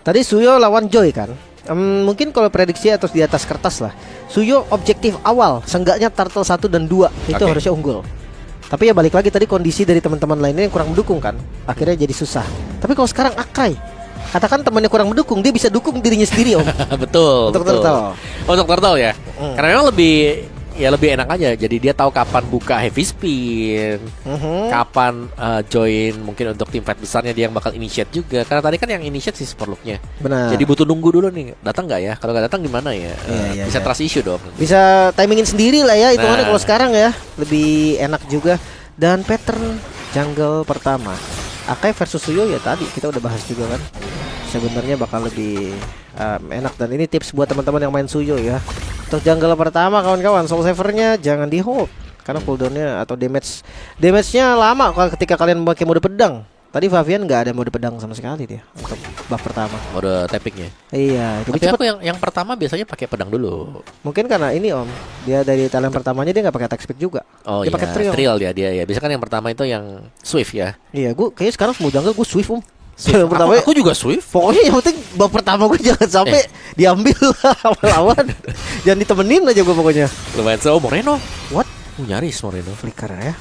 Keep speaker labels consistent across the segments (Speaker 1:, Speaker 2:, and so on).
Speaker 1: Tadi Suyo lawan Joy kan. Mungkin kalau prediksi atau di atas kertas lah, Suyo objektif awal seenggaknya turtle 1 dan 2 itu harusnya unggul. Tapi ya balik lagi tadi kondisi dari teman-teman lainnya yang kurang mendukung kan, akhirnya jadi susah. Tapi kalau sekarang Akai, katakan temannya kurang mendukung, dia bisa dukung dirinya sendiri Om.
Speaker 2: Betul.
Speaker 1: Untuk turtle.
Speaker 2: Untuk turtle ya. Karena memang lebih enak aja. Jadi dia tahu kapan buka heavy spin, kapan join mungkin untuk tim fight besarnya dia yang bakal initiate juga. Karena tadi kan yang initiate sih Superlook-nya.
Speaker 1: Benar.
Speaker 2: Jadi butuh nunggu dulu nih, datang nggak ya? Kalau nggak datang gimana ya? Bisa trust issue dong.
Speaker 1: Bisa timingin sendiri lah ya hitungannya kalau sekarang ya. Lebih enak juga. Dan pattern jungle pertama Akai versus Suyo ya tadi kita udah bahas juga kan. Sebenarnya bakal lebih enak. Dan ini tips buat teman-teman yang main Suyo ya. Untuk jungle pertama kawan-kawan, Soul Saver-nya jangan di hold karena cooldown-nya atau damage-nya lama kalau ketika kalian pakai mode pedang. Tadi Favian nggak ada mode pedang sama sekali dia untuk buff pertama.
Speaker 2: Mode tappingnya.
Speaker 1: Iya.
Speaker 2: Tapi aku yang pertama biasanya pakai pedang dulu.
Speaker 1: Mungkin karena ini Om, dia dari talent pertamanya dia nggak pakai attack speed juga.
Speaker 2: Oh
Speaker 1: dia
Speaker 2: iya,
Speaker 1: pakai
Speaker 2: trial dia ya. Biasanya kan yang pertama itu yang swift ya.
Speaker 1: Iya, gue kayaknya sekarang semua jungle gue swift Om.
Speaker 2: Pertama aku juga swift.
Speaker 1: Pokoknya yang penting buff pertama gue jangan sampai diambil lawan. Jangan ditemenin aja gue pokoknya.
Speaker 2: Lumayan so Moreno.
Speaker 1: What?
Speaker 2: Nyaris Moreno.
Speaker 1: Flicker ya.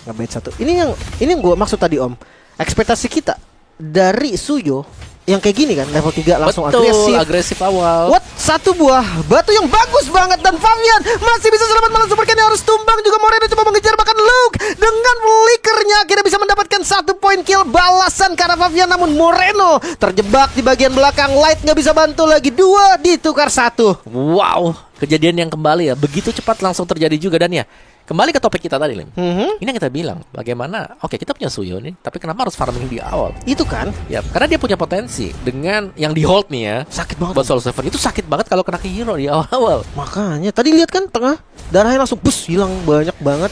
Speaker 1: Nge-bait satu. Ini yang gue maksud tadi Om. Ekspektasi kita dari Suyo yang kayak gini kan level 3 langsung
Speaker 2: agresif awal.
Speaker 1: What? Satu buah batu yang bagus banget dan Favian masih bisa selamat malah Super Ken yang harus tumbang juga. Moreno coba mengejar bahkan Luke dengan flickernya akhirnya bisa mendapatkan 1 poin kill balasan karena Favian, namun Moreno terjebak di bagian belakang. Light nggak bisa bantu lagi, 2 ditukar 1.
Speaker 2: Wow, kejadian yang kembali ya begitu cepat langsung terjadi juga. Dan ya kembali ke topik kita tadi Lim. Ini yang kita bilang bagaimana kita punya Suyo nih, tapi kenapa harus farming di awal?
Speaker 1: Itu kan
Speaker 2: ya karena dia punya potensi dengan yang di hold nih ya.
Speaker 1: Sakit banget
Speaker 2: buat Soul Saver itu sakit banget kalau kena ke hero di awal-awal.
Speaker 1: Makanya tadi lihat kan tengah darahnya langsung bus hilang banyak banget.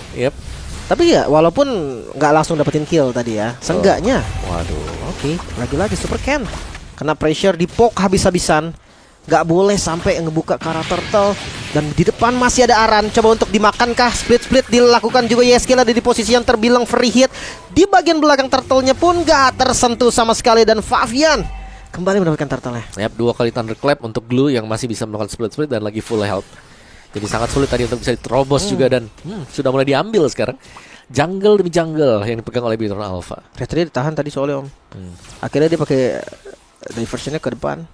Speaker 1: Tapi ya walaupun nggak langsung dapetin kill tadi ya, seenggaknya Oke, lagi-lagi Super Ken kena pressure di poke habis-habisan. Gak boleh sampai ngebuka ke arah turtle. Dan di depan masih ada Aran. Coba untuk dimakankah? Split dilakukan juga. YSK ada di posisi yang terbilang free hit. Di bagian belakang turtle-nya pun gak tersentuh sama sekali. Dan Favian kembali mendapatkan turtle-nya.
Speaker 2: 2 kali thunderclap untuk Glue yang masih bisa melakukan split dan lagi full health. Jadi sangat sulit tadi untuk bisa diterobos juga. Dan sudah mulai diambil sekarang. Jungle demi jungle yang dipegang oleh Bintron Alpha.
Speaker 1: Retri ditahan tadi soalnya Om. Akhirnya dia pakai diversionnya ke depan.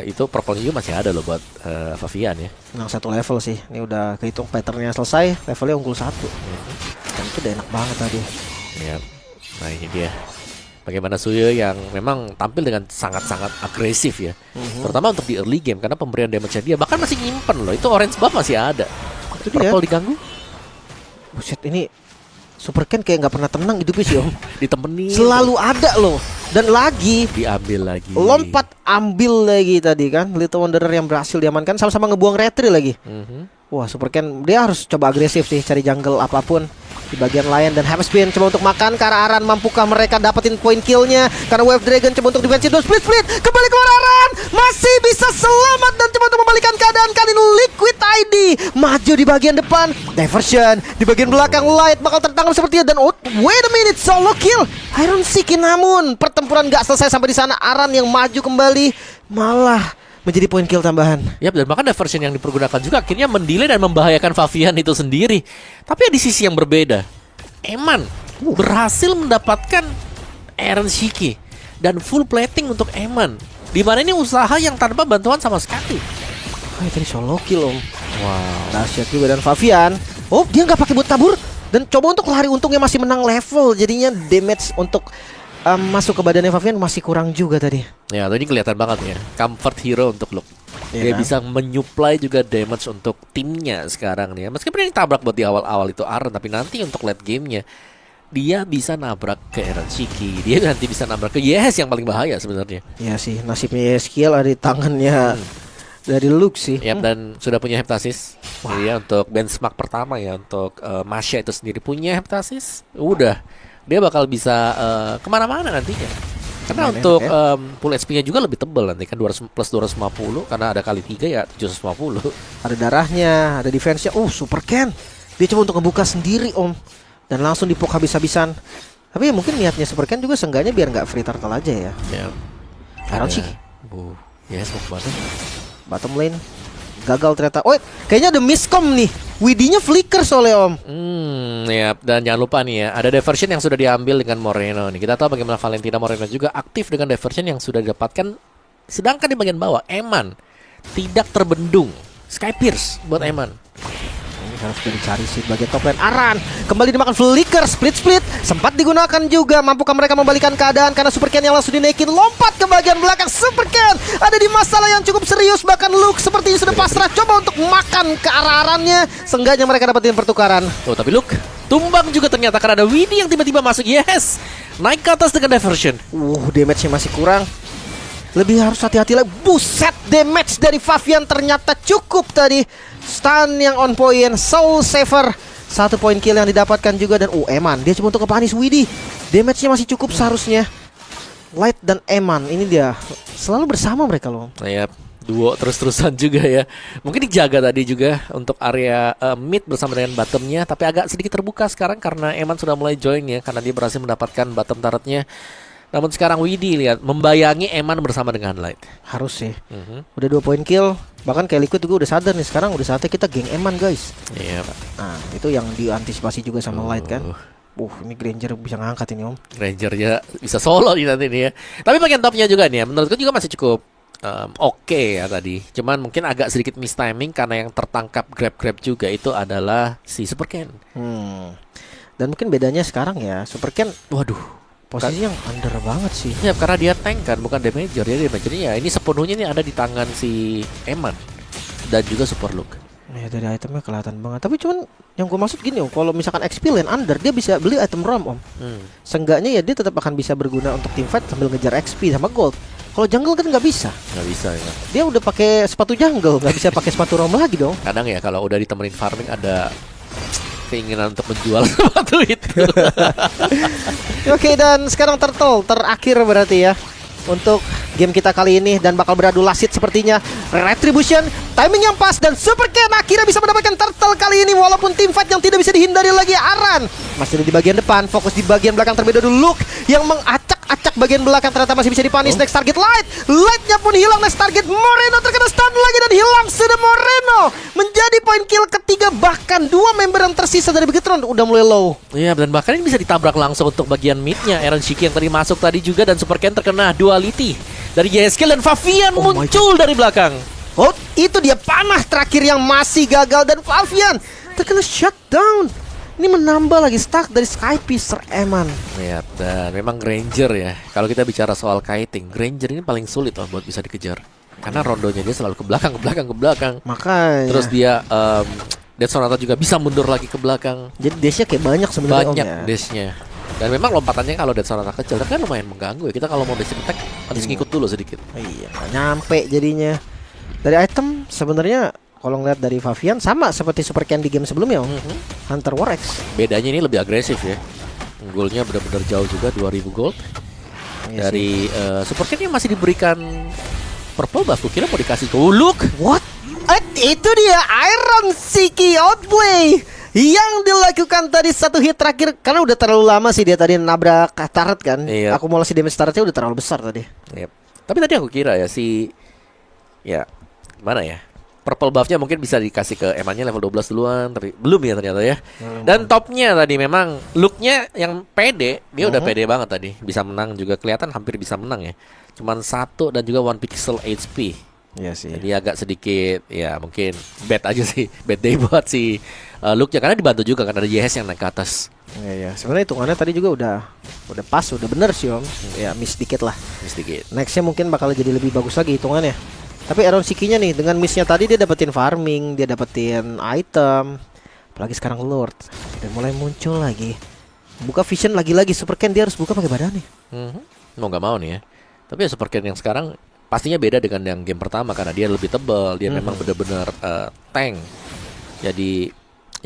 Speaker 2: Itu purple juga masih ada loh buat Favian ya.
Speaker 1: Menang 1 level sih. Ini udah kehitung patternnya selesai. Levelnya unggul 1. Dan itu udah enak banget tadi.
Speaker 2: Nah ini dia bagaimana Suyo yang memang tampil dengan sangat-sangat agresif ya. Terutama untuk di early game karena pemberian damage-nya dia bahkan masih nyimpen loh. Itu orange buff masih ada. Purple diganggu.
Speaker 1: Buset, ini Super Ken kayak nggak pernah tenang hidupnya sih Om.
Speaker 2: Ditemenin
Speaker 1: selalu ada loh. Dan lagi
Speaker 2: diambil lagi.
Speaker 1: Lompat ambil lagi tadi kan. Little Wanderer yang berhasil diamankan, sama-sama ngebuang retri lagi. Wah, Super Ken dia harus coba agresif sih, cari jungle apapun di bagian lain. Dan Heavy Spin coba untuk makan ke arah Aran. Mampukah mereka dapetin poin killnya? Karena Wave Dragon coba untuk defensive. Split kembali keluar Aran. Masih bisa selamat dan coba untuk membalikan keadaan. Kali ini Liquid ID maju di bagian depan. Diversion di bagian belakang. Light bakal tertangkap sepertinya. Dan wait a minute, solo kill Iron Siki. Namun pertempuran gak selesai sampai di sana. Aran yang maju kembali malah menjadi poin kill tambahan.
Speaker 2: Dan bahkan diversion yang dipergunakan juga akhirnya mendelay dan membahayakan Favian itu sendiri. Tapi ya di sisi yang berbeda, Eman berhasil mendapatkan Iron Shiki dan full plating untuk Eman. Dimana ini usaha yang tanpa bantuan sama sekali.
Speaker 1: Tadi solo kill Om.
Speaker 2: Wow,
Speaker 1: dahsyat juga. Dan Favian, dia nggak pakai boot tabur. Dan coba untuk lari, untungnya masih menang level. Jadinya damage untuk masuk ke badannya Favian masih kurang juga tadi.
Speaker 2: Ya, tadi kelihatan banget ya. Comfort hero untuk Luke. Dia bisa menyuplai juga damage untuk timnya sekarang nih. Meskipun ini tabrak buat di awal-awal itu Aran, tapi nanti untuk late gamenya dia bisa nabrak ke Iron Shiki. Dia nanti bisa nabrak ke Yes yang paling bahaya sebenarnya.
Speaker 1: Iya sih, nasibnya skill ada di tangannya dari Luke sih.
Speaker 2: Dan sudah punya Heptasis. Jadi untuk benchmark pertama ya untuk Masha itu sendiri punya Heptasis. Udah dia bakal bisa kemana-mana nantinya. Karena untuk full HP-nya juga lebih tebal nanti kan 200 plus 250 karena ada kali 3 ya 750.
Speaker 1: Ada darahnya, ada defense-nya. Super Ken. Dia coba untuk ngebuka sendiri Om. Dan langsung dipok habis-habisan. Tapi ya mungkin niatnya Super Ken juga seenggaknya biar nggak free turtle aja ya. Iron Shiki.
Speaker 2: Ya smoke bottom.
Speaker 1: Bottom lane gagal ternyata. Oh, kayaknya ada miscom nih. Widinya flicker soalnya Om.
Speaker 2: Ya, dan jangan lupa nih ya, ada diversion yang sudah diambil dengan Moreno nih. Kita tahu bagaimana Valentina Moreno juga aktif dengan diversion yang sudah didapatkan. Sedangkan di bagian bawah, Eman tidak terbendung. Sky Pierce buat Eman.
Speaker 1: Ini harus dicari sih bagian top lane. Aran kembali dimakan flicker, split. Sempat digunakan juga. Mampukah mereka membalikan keadaan karena Super Ken yang langsung dinaikin. Lompat ke bagian belakang. Super Ken ada di masalah yang cukup serius. Bahkan Luke sepertinya sudah pasrah coba untuk makan ke arah Arannya. Seenggaknya mereka dapetin pertukaran.
Speaker 2: Oh, tapi Luke tumbang juga ternyata karena ada Winnie yang tiba-tiba masuk. Yes, naik ke atas dengan diversion.
Speaker 1: Damage-nya masih kurang. Lebih harus hati-hati lagi. Buset, damage dari Favian ternyata cukup tadi. Stun yang on point, Soul Saver. 1 poin kill yang didapatkan juga. Dan Eman, dia cuma untuk ngepanis Widih. Damage-nya masih cukup seharusnya. Light dan Eman, ini dia selalu bersama mereka loh.
Speaker 2: Ya, duo terus-terusan juga ya. Mungkin dijaga tadi juga untuk area mid bersama dengan bottomnya. Tapi agak sedikit terbuka sekarang karena Eman sudah mulai join ya. Karena dia berhasil mendapatkan bottom turretnya. Namun sekarang Widih lihat membayangi Eman bersama dengan Light.
Speaker 1: Harus sih. Udah 2 poin kill. Bahkan kayak Liquid juga udah sadar nih. Sekarang udah saatnya kita geng Eman guys.
Speaker 2: Iya Pak.
Speaker 1: Nah itu yang diantisipasi juga sama Light kan. Ini Granger bisa ngangkat ini Om.
Speaker 2: Grangernya bisa solo nih nanti nih ya. Tapi bagian topnya juga nih ya, menurutku juga masih cukup oke ya tadi. Cuman mungkin agak sedikit mistiming karena yang tertangkap grab juga itu adalah si Super Ken.
Speaker 1: Dan mungkin bedanya sekarang ya Super Ken, waduh, posisi yang under banget sih.
Speaker 2: Ya karena dia tank kan, bukan damager. Jadi damagernya ya ini sepenuhnya nih ada di tangan si Eman dan juga Super Luke.
Speaker 1: Ya dari itemnya kelihatan banget. Tapi cuman yang gue maksud gini Om, kalau misalkan XP lane under, dia bisa beli item ROM Om. Seenggaknya ya dia tetap akan bisa berguna untuk teamfight sambil ngejar XP sama gold. Kalau jungle kan nggak bisa.
Speaker 2: Nggak bisa ya.
Speaker 1: Dia udah pakai sepatu jungle, nggak bisa pakai sepatu ROM lagi dong.
Speaker 2: Kadang ya kalau udah ditemenin farming ada keinginan untuk menjual sepatu itu.
Speaker 1: Oke, dan sekarang Turtle terakhir berarti ya untuk game kita kali ini, dan bakal beradu lasit sepertinya. Retribution, timing yang pas, dan Super Ken akhirnya bisa mendapatkan Turtle kali ini. Walaupun team fight yang tidak bisa dihindari lagi. Aran masih ada di bagian depan, fokus di bagian belakang terlebih dahulu. Luke yang mengacak-acak bagian belakang ternyata masih bisa dipanis. Next target Light, Lightnya pun hilang. Next target Moreno terkena stun lagi dan hilang sudah Moreno. Menjadi poin kill ketiga, bahkan 2 member yang tersisa dari Begetron udah mulai low.
Speaker 2: Iya, dan bahkan ini bisa ditabrak langsung untuk bagian midnya. Aaron Shiki yang tadi masuk tadi juga, dan Super Ken terkena duality dari JSK, dan Favian muncul dari belakang.
Speaker 1: Oh, itu dia panah terakhir yang masih gagal, dan Favian terkena shutdown. Ini menambah lagi stack dari Skypiece Eman.
Speaker 2: Ya, dan memang Granger ya. Kalau kita bicara soal kiting, Granger ini paling sulit loh buat bisa dikejar. Karena rondonya dia selalu ke belakang.
Speaker 1: Makanya.
Speaker 2: Terus dia Death Sonata juga bisa mundur lagi ke belakang.
Speaker 1: Jadi dashnya kayak banyak sebenarnya.
Speaker 2: Banyak dashnya. Dan memang lompatannya kalau Death Sonata kecil, tapi kan lumayan mengganggu ya. Kita kalau mau dash attack harus ngikut dulu sedikit.
Speaker 1: Iya, nggak nyampe jadinya. Dari item sebenarnya kalau ngeliat dari Favian sama seperti Super Ken di game sebelumnya Hunter War X.
Speaker 2: Bedanya ini lebih agresif ya. Goalnya benar-benar jauh juga, 2000 gold. Dari Super Ken yang masih diberikan purple buff. Kira mau dikasih ke Luke.
Speaker 1: What? Itu dia Iron Shiki outplay yang dilakukan tadi satu hit terakhir. Karena udah terlalu lama sih dia tadi nabrak turret kan. Akumulasi damage turretnya udah terlalu besar tadi.
Speaker 2: Tapi tadi aku kira ya gimana ya, purple buffnya mungkin bisa dikasih ke Emannya level 12 duluan. Tapi belum ya ternyata ya. Dan topnya tadi memang looknya yang pede. Dia udah pede banget tadi. Bisa menang juga, kelihatan hampir bisa menang ya. Cuman 1 dan juga 1 pixel HP.
Speaker 1: Iya sih.
Speaker 2: Jadi agak sedikit ya mungkin bad aja sih. Bad day buat si Luke-nya. Karena dibantu juga kan ada JS yang naik ke atas.
Speaker 1: Iya. Sebenarnya hitungannya tadi juga udah pas, udah bener sih Om. Ya miss dikit lah.
Speaker 2: Miss dikit.
Speaker 1: Nextnya mungkin bakal jadi lebih bagus lagi hitungannya. Tapi Aaron Shiki-nya nih, dengan missnya tadi dia dapetin farming, dia dapetin item, apalagi sekarang Lord, dan mulai muncul lagi. Buka vision lagi-lagi. Super Ken dia harus buka pakai badan nih.
Speaker 2: Mau nggak mau nih ya. Tapi ya Super Ken yang sekarang pastinya beda dengan yang game pertama karena dia lebih tebal, dia memang benar-benar tank. Jadi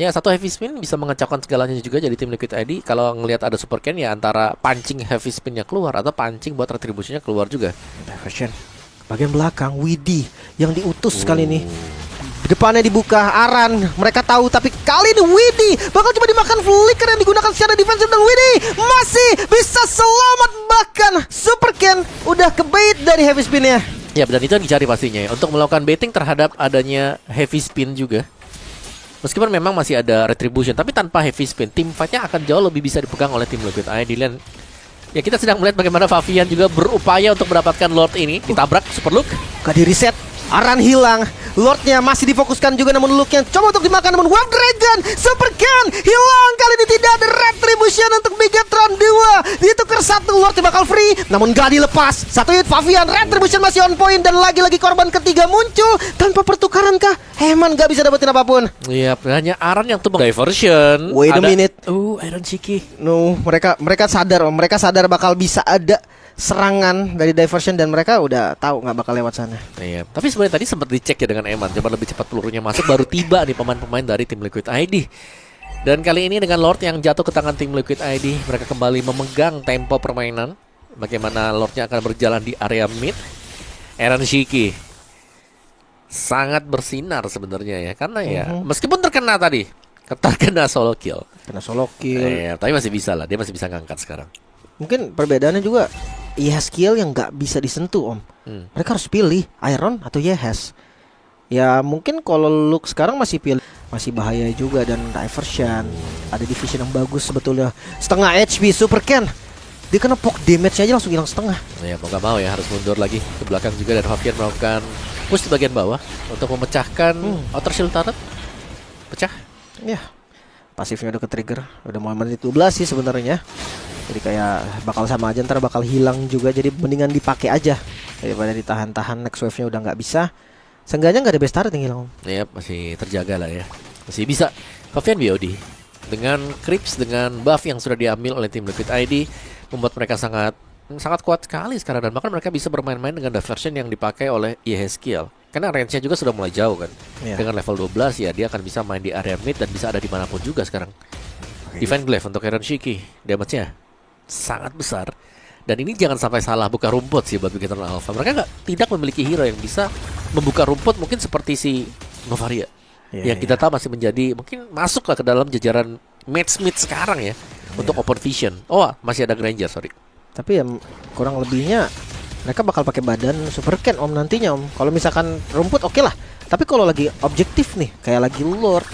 Speaker 2: ya satu heavy spin bisa mengacaukan segalanya juga. Jadi tim Liquid ID kalau ngelihat ada Super Ken ya antara pancing heavy spinnya keluar atau pancing buat retribusinya keluar juga.
Speaker 1: Diversion. Bagian belakang Widih yang diutus kali ini. Depannya dibuka Aran. Mereka tahu, tapi kali ini Widih bakal coba dimakan flicker yang digunakan secara defensif, dan Widih masih bisa selamat. Bahkan Super Ken udah kebait dari heavy spinnya.
Speaker 2: Ya, dan itu yang dicari pastinya ya. Untuk melakukan baiting terhadap adanya heavy spin juga. Meskipun memang masih ada retribution, tapi tanpa heavy spin, tim fight-nya akan jauh lebih bisa dipegang oleh tim Liquid ID. Dan ya kita sedang melihat bagaimana Favian juga berupaya untuk mendapatkan Lord ini. Ditabrak Super Luke.
Speaker 1: Gak di reset, Aran hilang, Lordnya masih difokuskan juga, namun Luke yang coba untuk dimakan, namun Warp Dragon Super Ken hilang. Kali ini tidak ada retribution untuk Megatron 2. Ditukar satu, Lordnya bakal free, namun gak dilepas. Satu hit Favian, retribution masih on point, dan lagi-lagi korban ketiga muncul. Tanpa pertukaran kah? Heman gak bisa dapetin apapun.
Speaker 2: Iya, hanya Aran yang tumbang. Diversion.
Speaker 1: Wait a minute.
Speaker 2: Iron Cheeky.
Speaker 1: No, mereka sadar Om. Mereka sadar bakal bisa ada serangan dari diversion, dan mereka udah tahu nggak bakal lewat sana.
Speaker 2: Iya, tapi sebenarnya tadi sempat dicek ya dengan Eman, coba lebih cepat pelurunya masuk, baru tiba nih pemain-pemain dari tim Liquid ID. Dan kali ini dengan Lord yang jatuh ke tangan tim Liquid ID, mereka kembali memegang tempo permainan. Bagaimana Lordnya akan berjalan di area mid. Aaron Shiki sangat bersinar sebenarnya ya, karena ya meskipun terkena solo kill.
Speaker 1: Kena solo kill.
Speaker 2: Iya, tapi masih bisa lah, dia masih bisa ngangkat sekarang.
Speaker 1: Mungkin perbedaannya juga skill yang nggak bisa disentuh Om. Mereka harus pilih Iron atau Yehas. Ya mungkin kalau Luke sekarang masih pilih, masih bahaya juga, dan diversion. Ada division yang bagus sebetulnya. Setengah HP Super Ken. Dia kena poke damage aja langsung hilang setengah.
Speaker 2: Ya mau gak mau ya harus mundur lagi ke belakang juga, dan Favian melakukan push di bagian bawah untuk memecahkan outer shield turret. Pecah.
Speaker 1: Ya, pasifnya udah ke trigger. Udah mau menit 12 sih sebenarnya. Jadi kayak bakal sama aja, ntar bakal hilang juga. Jadi mendingan dipakai aja daripada ditahan-tahan. Next wave-nya udah nggak bisa. Seenggaknya nggak ada best turret yang hilang.
Speaker 2: Iya, masih terjaga lah ya. Masih bisa. Favian BOD dengan creeps, dengan buff yang sudah diambil oleh tim Liquid ID, membuat mereka sangat kuat sekali sekarang. Dan bahkan mereka bisa bermain-main dengan diversion yang dipakai oleh Yehezkiel. Karena range-nya juga sudah mulai jauh kan. Dengan level 12 ya dia akan bisa main di area mid dan bisa ada dimanapun juga sekarang. Divine Glaive untuk Aaron Shiki, damage-nya sangat besar. Dan ini jangan sampai salah buka rumput sih buat Megatron Alpha. Mereka tidak memiliki hero yang bisa membuka rumput mungkin seperti si Novaria, yang kita tahu masih menjadi, mungkin masuk lah ke dalam jajaran match mid sekarang ya, untuk open vision. Masih ada Granger, sorry.
Speaker 1: Tapi ya kurang lebihnya mereka bakal pakai badan Super Ken Om nantinya Om. Kalau misalkan rumput oke lah. Tapi kalau lagi objektif nih, kayak lagi Lord,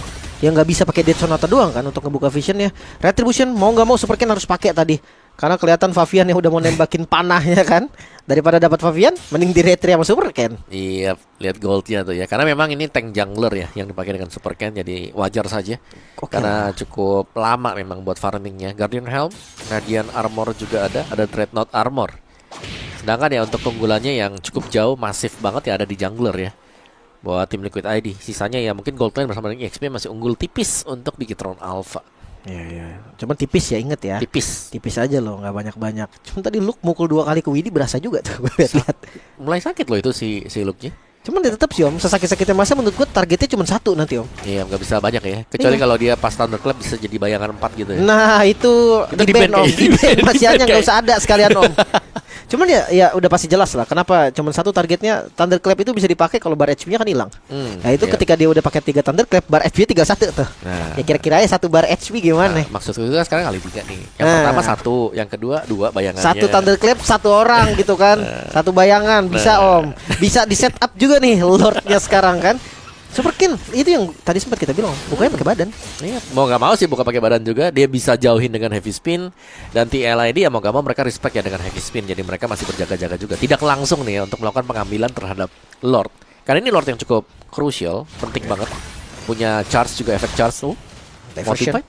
Speaker 1: yang nggak bisa pakai Dead Sonata doang kan untuk ngebuka visionnya. Retribution mau nggak mau Super Ken harus pakai tadi, karena kelihatan Favian yang udah mau nembakin panahnya kan. Daripada dapat Favian, mending di retri sama Super Ken.
Speaker 2: Iya, lihat goldnya tuh ya. Karena memang ini tank jungler ya yang dipakai dengan Super Ken, jadi wajar saja. Karena cukup lama memang buat farmingnya. Guardian Helm, Radiant Armor juga ada Dreadnought Armor. Sedangkan ya untuk keunggulannya yang cukup jauh, masif banget ya, ada di jungler ya, buat tim Liquid ID. Sisanya ya mungkin Goldline bersama dengan EXP masih unggul tipis untuk Megatron Alpha.
Speaker 1: Iya. Cuman tipis ya, inget ya. Tipis aja loh, nggak banyak-banyak. Cuman tadi Luke mukul 2 kali ke Widhi berasa juga tuh. Lihat.
Speaker 2: Mulai sakit loh itu si Luke-nya.
Speaker 1: Cuman dia tetap sih Om, sesakit-sakitnya masa menurut gue targetnya cuma 1 nanti Om.
Speaker 2: Iya, nggak bisa banyak ya. Kecuali kalau dia pas Thunderclap bisa jadi bayangan 4 gitu ya.
Speaker 1: Nah itu di ban Om, di ban masih aja nggak usah ada sekalian Om. Cuman ya udah pasti jelas lah kenapa cuman 1 targetnya. Thunderclap itu bisa dipakai kalau bar HP-nya kan hilang. Nah itu ketika dia udah pakai 3 Thunderclap, bar HP 31 tuh. Ya kira-kira ya 1 bar HP gimana?
Speaker 2: Maksudku itu sekarang kali 3 nih. Yang pertama 1, yang kedua 2 bayangannya.
Speaker 1: 1 Thunderclap 1 orang gitu kan. 1 bayangan bisa Om. Bisa di setup juga nih Lordnya sekarang kan. Super Ken itu yang tadi sempat kita bilang bukanya pakai badan.
Speaker 2: Iya, mau nggak mau sih buka pakai badan juga. Dia bisa jauhin dengan heavy spin. Dan TLID ya mau nggak mau mereka respect ya dengan heavy spin. Jadi mereka masih berjaga-jaga juga. Tidak langsung nih ya untuk melakukan pengambilan terhadap Lord. Karena ini Lord yang cukup crucial, penting banget. Punya charge juga, efek charge.
Speaker 1: Diversion.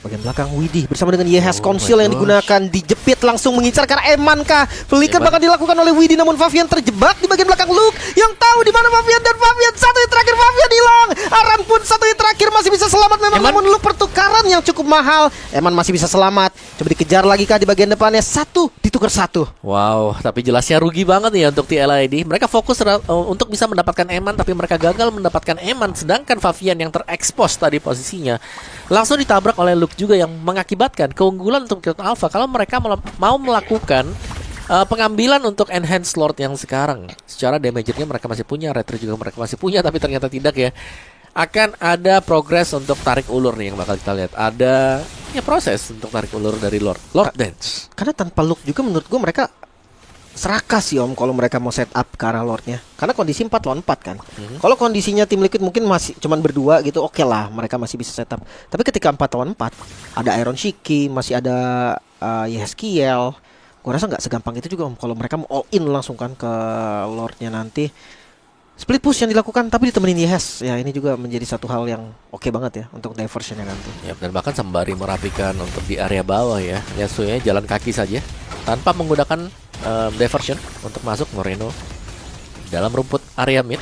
Speaker 1: Bagian belakang Widhi bersama dengan Yehas Conceal yang digunakan, dijepit langsung mengincar karena Eman kah. Flicker bakal dilakukan oleh Widhi, namun Favian terjebak di bagian belakang Luke yang tahu di mana Favian, dan Favian 1 hit terakhir Favian hilang. Aran pun 1 hit terakhir masih bisa selamat memang, namun Luke pertukaran yang cukup mahal. Eman masih bisa selamat. Coba dikejar lagi kah di bagian depannya, 1 ditukar 1.
Speaker 2: Wow, tapi jelasnya rugi banget nih ya untuk TLID. Mereka fokus untuk bisa mendapatkan Eman, tapi mereka gagal mendapatkan Eman. Sedangkan Favian yang terekspos tadi posisinya langsung ditabrak oleh Luke juga, yang mengakibatkan keunggulan untuk Megatron Alpha kalau mereka mau melakukan pengambilan untuk enhance Lord yang sekarang. Secara damage-nya mereka masih punya, retri juga mereka masih punya, tapi ternyata tidak ya. Akan ada progres untuk tarik ulur nih yang bakal kita lihat. Ada ya proses untuk tarik ulur dari Lord Dance.
Speaker 1: Karena tanpa Luke juga menurut gue mereka serakah sih Om kalau mereka mau set up ke arah Lordnya. Karena kondisi 4 lawan 4 kan. Kalau kondisinya tim Liquid mungkin masih cuman berdua gitu, oke lah mereka masih bisa set up. Tapi ketika 4 lawan 4, ada Iron Shiki, masih ada Yeskiel. Gua rasa nggak segampang itu juga Om kalau mereka mau all in langsung kan ke Lordnya nanti. Split push yang dilakukan tapi ditemenin Yes. Ya ini juga menjadi satu hal yang oke banget ya untuk diversionnya nanti.
Speaker 2: Ya, dan bahkan sembari merapikan untuk di area bawah ya. Yasuo-nya jalan kaki saja tanpa menggunakan diversion untuk masuk Moreno dalam rumput area mid.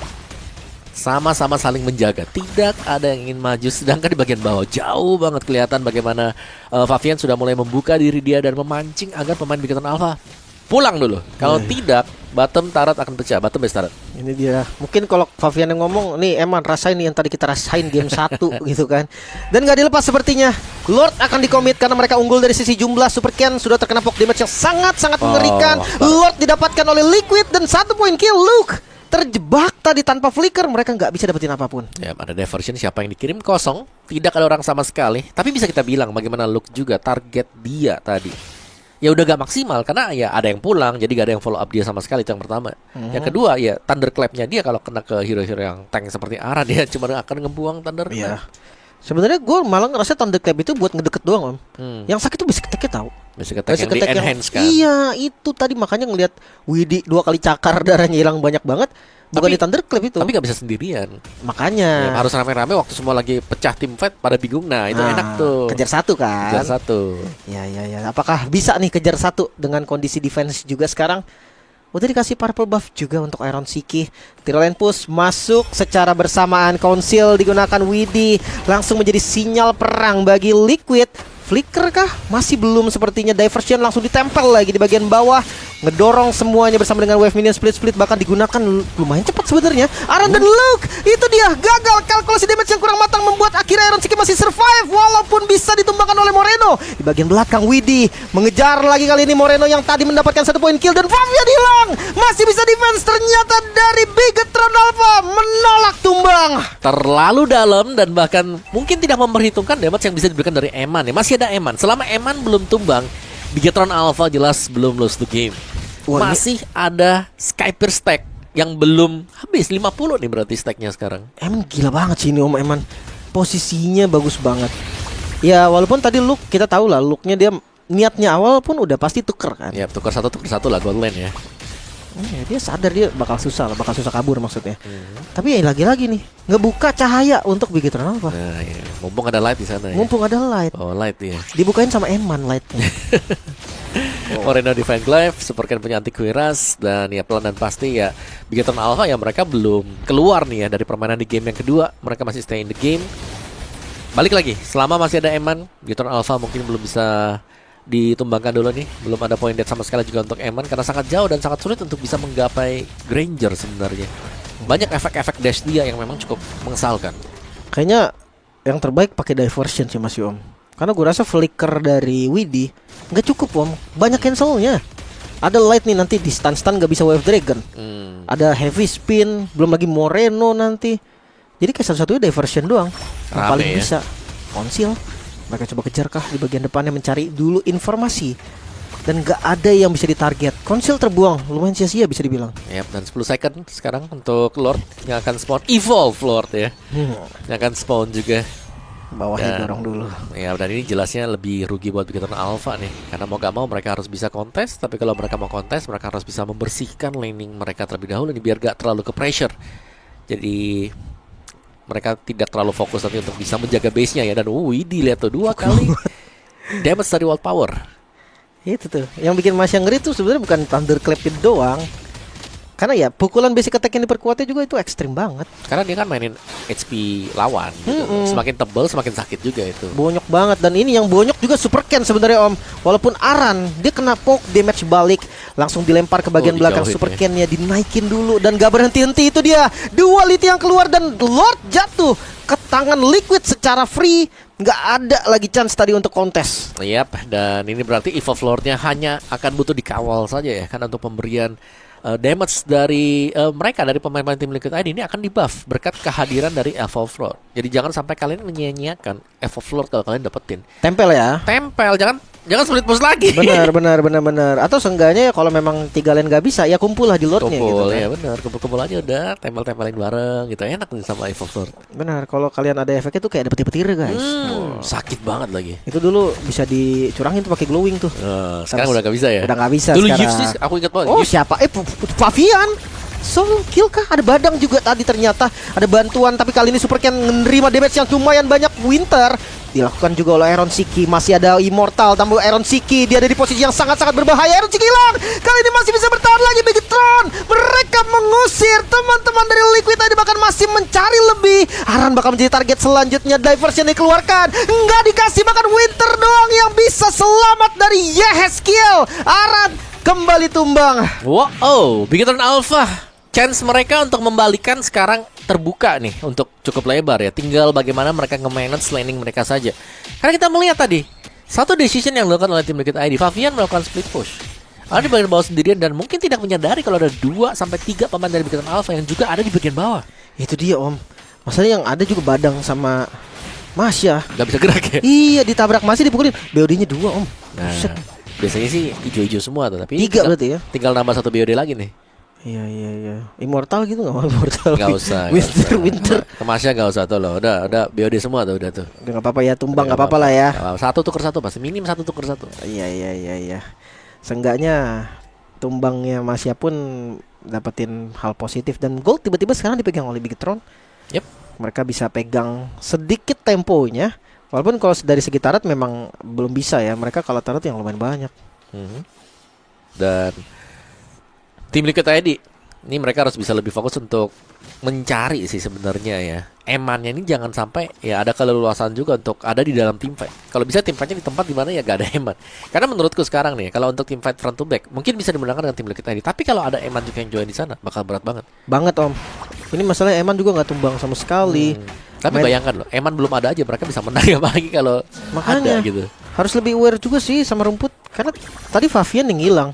Speaker 2: Sama-sama saling menjaga. Tidak ada yang ingin maju. Sedangkan di bagian bawah jauh banget kelihatan bagaimana Favian sudah mulai membuka diri dia dan memancing agar pemain Bigoton Alpha pulang dulu. Kalau tidak, bottom turret akan pecah. Bottom base turret.
Speaker 1: Ini dia. Mungkin kalau Favian yang ngomong, nih Eman rasain nih yang tadi kita rasain game 1 gitu kan. Dan gak dilepas sepertinya. Lord akan dikomit karena mereka unggul dari sisi jumlah. Super Ken sudah terkena poke damage yang sangat-sangat mengerikan. Lord didapatkan oleh Liquid dan 1 poin kill. Luke terjebak tadi tanpa flicker. Mereka nggak bisa dapetin apapun.
Speaker 2: Ya, ada diversion, siapa yang dikirim kosong. Tidak ada orang sama sekali. Tapi bisa kita bilang bagaimana Luke juga target dia tadi. Ya udah gak maksimal karena ya ada yang pulang, jadi gak ada yang follow up dia sama sekali. Itu yang pertama. Yang kedua ya Thunderclap-nya dia kalau kena ke hero-hero yang tank seperti Ara, dia cuma akan ngebuang Thunderclap.
Speaker 1: Iya. Sebenarnya gue malah ngerasa Thunderclap itu buat ngedeket doang Om. Yang sakit tuh basic attack-nya tahu.
Speaker 2: Basic attack yang di enhance kan.
Speaker 1: Iya itu tadi makanya ngelihat Widi 2 kali cakar darahnya hilang banyak banget. Bukan di Thunderclap itu.
Speaker 2: Tapi gak bisa sendirian.
Speaker 1: Makanya
Speaker 2: ya, harus rame-rame waktu semua lagi pecah tim fight pada bingung. Nah itu enak tuh.
Speaker 1: Kejar 1 kan.
Speaker 2: Kejar 1.
Speaker 1: Ya. Apakah bisa nih kejar 1 dengan kondisi defense juga sekarang? Udah dikasih purple buff juga untuk Iron Shiki. Tirolene push masuk secara bersamaan. Council digunakan Widi. Langsung menjadi sinyal perang bagi Liquid. Flicker kah? Masih belum sepertinya. Diversion langsung ditempel lagi di bagian bawah. Ngedorong semuanya bersama dengan wave minion split bahkan digunakan lumayan cepat sebenarnya. Aran dan Luke itu dia gagal kalkulasi damage yang kurang matang membuat akhirnya Iron Shiki masih survive walaupun bisa ditumbangkan oleh Moreno. Di bagian belakang Widi mengejar lagi kali ini Moreno yang tadi mendapatkan 1 poin kill dan Favian hilang. Masih bisa defense ternyata dari Bigetron Alpha menolak tumbang.
Speaker 2: Terlalu dalam dan bahkan mungkin tidak memperhitungkan damage yang bisa diberikan dari Eman ya. Masih ada Eman. Selama Eman belum tumbang, Bigetron Alpha jelas belum lose the game.
Speaker 1: Wah,
Speaker 2: masih ada Skyper stack yang belum habis 50 nih berarti stacknya sekarang.
Speaker 1: Eman gila banget sih ini Om Eman. Posisinya bagus banget. Ya walaupun tadi look kita tahu lah looknya dia niatnya awal pun udah pasti tuker kan.
Speaker 2: Ya tukar satu lah gold lane ya.
Speaker 1: Ya, dia sadar dia bakal susah kabur maksudnya. Tapi ya lagi-lagi nih ngebuka cahaya untuk Bigetron Alpha.
Speaker 2: Nah, ya. Mumpung ada light di sana.
Speaker 1: Mumpung ada light.
Speaker 2: Oh light ya.
Speaker 1: Dibukain sama Eman lightnya.
Speaker 2: Moreno Divine Glaive, Super Ken punya anti kuiras. Dan ya pelan dan pasti ya Bigetron Alpha ya mereka belum keluar nih ya dari permainan di game yang kedua. Mereka masih stay in the game. Balik lagi, selama masih ada Eman, Bigetron Alpha mungkin belum bisa ditumbangkan dulu nih. Belum ada point dead sama sekali juga untuk Eman karena sangat jauh dan sangat sulit untuk bisa menggapai Granger sebenarnya. Banyak efek-efek dash dia yang memang cukup mengesalkan.
Speaker 1: Kayaknya yang terbaik pakai diversion sih Mas Om. Karena gue rasa flicker dari Widi nggak cukup Om. Banyak cancelnya. Ada light nih nanti di stun gak bisa wave dragon. Ada heavy spin, belum lagi Moreno nanti. Jadi kayak satu-satunya diversion doang yang paling
Speaker 2: ya.
Speaker 1: bisa. Konsil. Mereka coba kejar kah di bagian depannya mencari dulu informasi. Dan gak ada yang bisa ditarget. Konsil terbuang, lumayan sia-sia bisa dibilang.
Speaker 2: Yap, dan 10 second sekarang untuk Lord yang akan spawn. Evolve Lord ya. Yang akan spawn juga.
Speaker 1: Bawahnya dorong dulu.
Speaker 2: Ya, dan ini jelasnya lebih rugi buat Bigetron Alpha nih. Karena mau gak mau mereka harus bisa kontes. Tapi kalau mereka mau kontes, mereka harus bisa membersihkan laning mereka terlebih dahulu nih, biar gak terlalu ke pressure. Jadi mereka tidak terlalu fokus nanti untuk bisa menjaga base-nya ya. Dan Widi lihat tuh 2 kali damage dari wall power.
Speaker 1: Itu tuh yang bikin Mas yang ngeri tuh sebenarnya bukan Thunderclap itu doang. Karena ya pukulan basic attack yang diperkuatnya juga itu ekstrim banget.
Speaker 2: Karena dia kan mainin HP lawan gitu. Semakin tebal semakin sakit juga itu.
Speaker 1: Bonyok banget. Dan ini yang bonyok juga Super Ken sebenarnya Om. Walaupun Aran dia kena poke damage balik, langsung dilempar ke bagian belakang. Super Ken-nya dinaikin dulu dan gak berhenti-henti. Itu dia duality yang keluar dan Lord jatuh ke tangan Liquid secara free. Nggak ada lagi chance tadi untuk kontes.
Speaker 2: Yap, dan ini berarti Evolve Lord-nya hanya akan butuh dikawal saja ya. Karena untuk pemberian damage dari mereka, dari pemain-pemain tim Liquid ID ini akan dibuff berkat kehadiran dari Evolve Lord. Jadi jangan sampai kalian menyia-nyiakan Evolve Lord kalau kalian dapetin.
Speaker 1: Tempel ya.
Speaker 2: Tempel, jangan split push lagi.
Speaker 1: Benar. Atau seenggaknya ya kalau memang 3 lane gak bisa ya kumpul lah di Lordnya gitu.
Speaker 2: Kumpul, ya benar. Kumpul aja udah, tempel-tempelin bareng gitu. Enak nih sama Evolve Lord.
Speaker 1: Benar, kalau kalian ada efeknya tuh kayak ada petir-petir guys.
Speaker 2: Sakit banget lagi.
Speaker 1: Itu dulu bisa dicurangin tuh pakai glowing tuh.
Speaker 2: Sekarang udah gak bisa ya?
Speaker 1: Udah gak bisa
Speaker 2: dulu
Speaker 1: sekarang.
Speaker 2: Yves sih, aku ingat banget.
Speaker 1: Oh siapa? Favian. Solo kill kah? Ada badang juga tadi ternyata. Ada bantuan tapi kali ini Super Ken menerima damage yang lumayan banyak. Winter dilakukan juga oleh Iron Siki. Masih ada Immortal tambah Iron Siki. Dia ada di posisi yang sangat-sangat berbahaya. Iron Siki hilang. Kali ini masih bisa bertahan lagi Bigetron. Mereka mengusir teman-teman dari Liquid ID, bahkan masih mencari lebih. Aran bakal menjadi target selanjutnya. Diversion dikeluarkan. Nggak dikasih, bahkan Winter doang yang bisa selamat dari Yeheskiel. Aran kembali tumbang.
Speaker 2: Wow, Bigetron Alpha. Chance mereka untuk membalikan sekarang terbuka nih untuk cukup lebar ya. Tinggal bagaimana mereka nge-manage laning mereka saja. Karena kita melihat tadi satu decision yang dilakukan oleh tim Liquid ID. Favian melakukan split push. Ada di bagian bawah sendirian dan mungkin tidak menyadari kalau ada 2-3 pemain dari Bigetron Alpha yang juga ada di bagian bawah.
Speaker 1: Itu dia om. Masalahnya yang ada juga Badang sama Masya.
Speaker 2: Gak bisa gerak ya?
Speaker 1: Iya, ditabrak masih dipukulin. BOD-nya 2 om.
Speaker 2: Nah, biasanya sih hijau-hijau semua tuh, tapi
Speaker 1: 3 berarti ya.
Speaker 2: Tinggal nambah 1 BOD lagi nih.
Speaker 1: Iya. Immortal gitu gak mau Immortal.
Speaker 2: Gak usah.
Speaker 1: Winter.
Speaker 2: Kemasnya gak usah tuh loh. Udah BOD semua tuh udah tuh.
Speaker 1: Udah gak apa-apa ya, tumbang gak apa-apa lah ya.
Speaker 2: 1 tuker 1 pasti minim 1 tuker 1.
Speaker 1: Iya. Seenggaknya tumbangnya Masya pun dapetin hal positif dan gold tiba-tiba sekarang dipegang oleh Bigetron.
Speaker 2: Yep.
Speaker 1: Mereka bisa pegang sedikit temponya. Walaupun kalau dari segi turret memang belum bisa ya. Mereka kalau turret yang lumayan banyak.
Speaker 2: Dan tim Liquid ID ini mereka harus bisa lebih fokus untuk mencari sih sebenarnya ya. Emannya ini jangan sampai ya ada keleluasan juga untuk ada di dalam tim fight. Kalau bisa tim fightnya di tempat di mana ya gak ada Eman. Karena menurutku sekarang nih kalau untuk tim fight front to back mungkin bisa dimenangkan dengan tim Liquid ID. Tapi kalau ada Eman juga yang join di sana bakal berat banget.
Speaker 1: Banget om. Ini masalah Eman juga nggak tumbang sama sekali.
Speaker 2: Tapi bayangkan loh, Eman belum ada aja mereka bisa menang ya apalagi kalau
Speaker 1: makanya
Speaker 2: ada gitu.
Speaker 1: Harus lebih aware juga sih sama rumput. Karena tadi Favian yang hilang.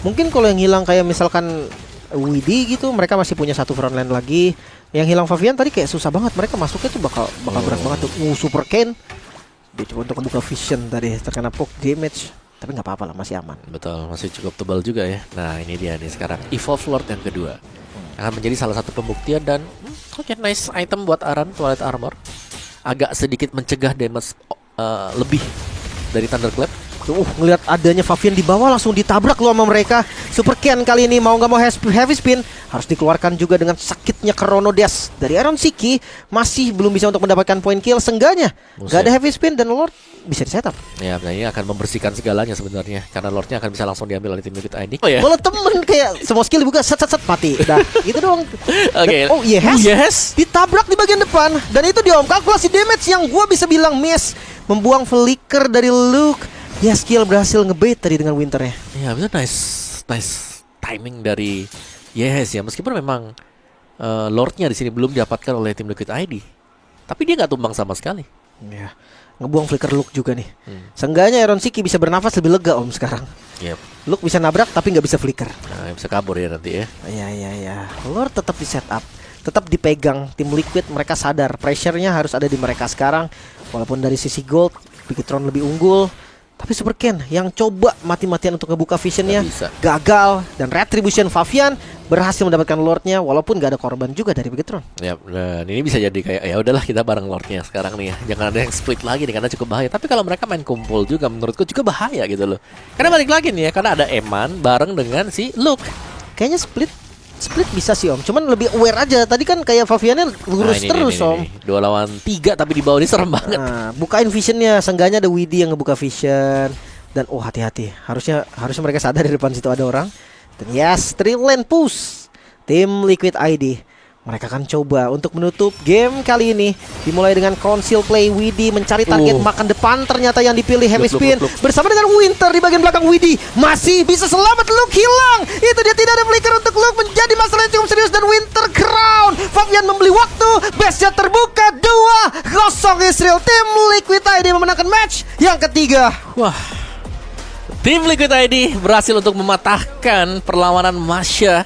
Speaker 1: Mungkin kalau yang hilang kayak misalkan Widi gitu, mereka masih punya satu frontline lagi. Yang hilang Favian tadi kayak susah banget. Mereka masuknya tuh bakal berat banget tuh. Super Ken dia coba untuk membuka vision tadi, terkena poke damage. Tapi nggak apa-apa lah, masih aman.
Speaker 2: Betul, masih cukup tebal juga ya. Nah ini dia nih sekarang Evolve Lord yang kedua akan menjadi salah satu pembuktian dan nice item buat Aran Twilight Armor. Agak sedikit mencegah damage lebih dari Thunderclap.
Speaker 1: Ngelihat adanya Favian di bawah langsung ditabrak loh sama mereka. Super Ken kali ini mau nggak mau heavy spin harus dikeluarkan juga dengan sakitnya Chrono Dash dari Iron Siki. Masih belum bisa untuk mendapatkan point kill. Sengganya nggak ada heavy spin dan Lord bisa di setup.
Speaker 2: Ya, nah ini akan membersihkan segalanya sebenarnya karena Lordnya akan bisa langsung diambil oleh tim Liquid ID. Oh ya.
Speaker 1: Kalau temen kayak semua skill dibuka set mati. Dah, gitu doang.
Speaker 2: Oke.
Speaker 1: Oh yes. Ditabrak di bagian depan dan itu dia om, kalkulasi damage yang gua bisa bilang miss. Membuang flicker dari Luke. Ya skill berhasil ngebait tadi dengan Winternya.
Speaker 2: Ya betul, nice timing dari Yes ya, meskipun memang Lordnya di sini belum didapatkan oleh tim Liquid ID, tapi dia nggak tumbang sama sekali.
Speaker 1: Ya, ngebuang flicker Luke juga nih. Seenggaknya Iron Siki bisa bernafas lebih lega om sekarang.
Speaker 2: Yep.
Speaker 1: Luke bisa nabrak tapi nggak bisa flicker.
Speaker 2: Nah, bisa kabur ya nanti ya.
Speaker 1: Iya. Lord tetap di setup, tetap dipegang tim Liquid. Mereka sadar pressure-nya harus ada di mereka sekarang. Walaupun dari sisi gold Bigetron lebih unggul, tapi Super Ken yang coba mati-matian untuk ngebuka visionnya gagal, dan Retribution Favian berhasil mendapatkan Lordnya walaupun gak ada korban juga dari Bigetron.
Speaker 2: Ya, dan ini bisa jadi kayak ya udahlah kita bareng Lordnya sekarang nih ya. Jangan ada yang split lagi nih karena cukup bahaya. Tapi kalau mereka main kumpul juga menurutku juga bahaya gitu loh. Karena balik lagi nih ya, karena ada Eman bareng dengan si Luke.
Speaker 1: Kayaknya split bisa sih om, cuman lebih aware aja. Tadi kan kayak Faviannya lurus terus om.
Speaker 2: 2 lawan 3 tapi di bawah ini serem banget.
Speaker 1: Nah, bukain visionnya, seenggaknya ada Widi yang ngebuka vision. Dan hati-hati, harusnya mereka sadar di depan situ ada orang. Dan yes, 3 lane push tim Liquid ID. Mereka akan coba untuk menutup game kali ini. Dimulai dengan conceal play. Widi mencari target makan depan. Ternyata yang dipilih heavy spin bersama dengan Winter di bagian belakang. Widi masih bisa selamat. Luke hilang. Itu dia, tidak ada flicker untuk Luke. Menjadi masalah yang cukup serius. Dan Winter crown. Favian membeli waktu. Base-nya terbuka 2-0 Israel. Tim Liquid ID memenangkan match yang ketiga.
Speaker 2: Wah, Tim Liquid ID berhasil untuk mematahkan perlawanan Masya